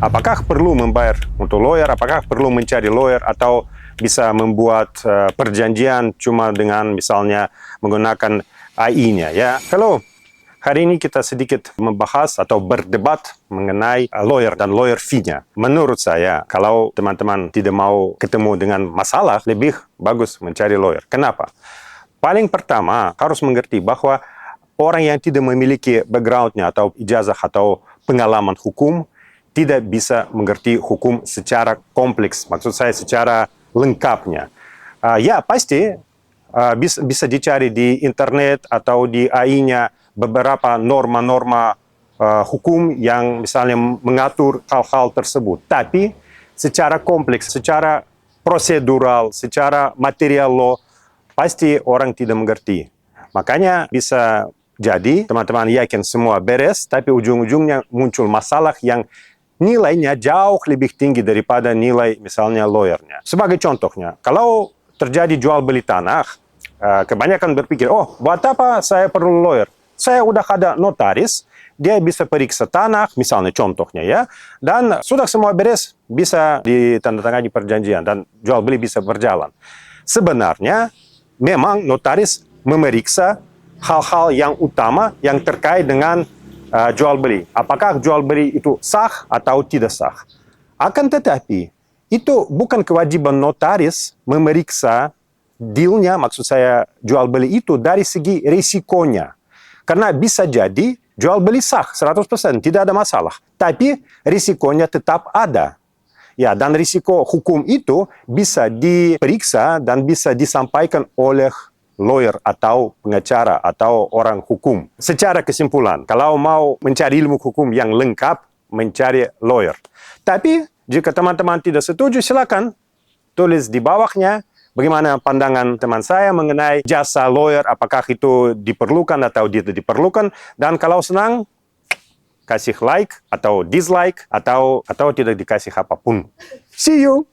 Apakah perlu membayar untuk lawyer, apakah perlu mencari lawyer, atau bisa membuat perjanjian cuma dengan misalnya menggunakan AI-nya ya. Kalau hari ini kita sedikit membahas atau berdebat mengenai lawyer dan lawyer fee-nya. Menurut saya, kalau teman-teman tidak mau ketemu dengan masalah, lebih bagus mencari lawyer. Kenapa? Paling pertama, harus mengerti bahwa orang yang tidak memiliki background-nya atau ijazah atau pengalaman hukum tidak bisa mengerti hukum secara kompleks. Maksud saya secara lengkapnya. Ya, pasti bisa dicari di internet atau di AI-nya beberapa norma-norma hukum yang misalnya mengatur hal-hal tersebut. Tapi secara kompleks, secara prosedural, secara material law, pasti orang tidak mengerti. Makanya bisa jadi teman-teman yakin semua beres, tapi ujung-ujungnya muncul masalah yang nilainya jauh lebih tinggi daripada nilai misalnya lawyernya. Sebagai contohnya, kalau terjadi jual beli tanah, kebanyakan berpikir, oh buat apa saya perlu lawyer? Saya udah ada notaris, dia bisa periksa tanah, misalnya contohnya ya, dan sudah semua beres, bisa ditandatangani perjanjian dan jual beli bisa berjalan. Sebenarnya memang notaris memeriksa hal-hal yang utama yang terkait dengan jual beli. Apakah jual beli itu sah atau tidak sah? Akan tetapi, itu bukan kewajiban notaris memeriksa dealnya, maksud saya jual beli itu dari segi risikonya. Karena bisa jadi jual beli sah 100%, tidak ada masalah. Tapi risikonya tetap ada. Ya, dan risiko hukum itu bisa diperiksa dan bisa disampaikan oleh lawyer atau pengacara atau orang hukum. Secara kesimpulan, kalau mau mencari ilmu hukum yang lengkap, mencari lawyer. Tapi jika teman-teman tidak setuju, silakan tulis di bawahnya bagaimana pandangan teman saya mengenai jasa lawyer, apakah itu diperlukan atau tidak diperlukan. Dan kalau senang, kasih like atau dislike atau tidak dikasih apapun. See you!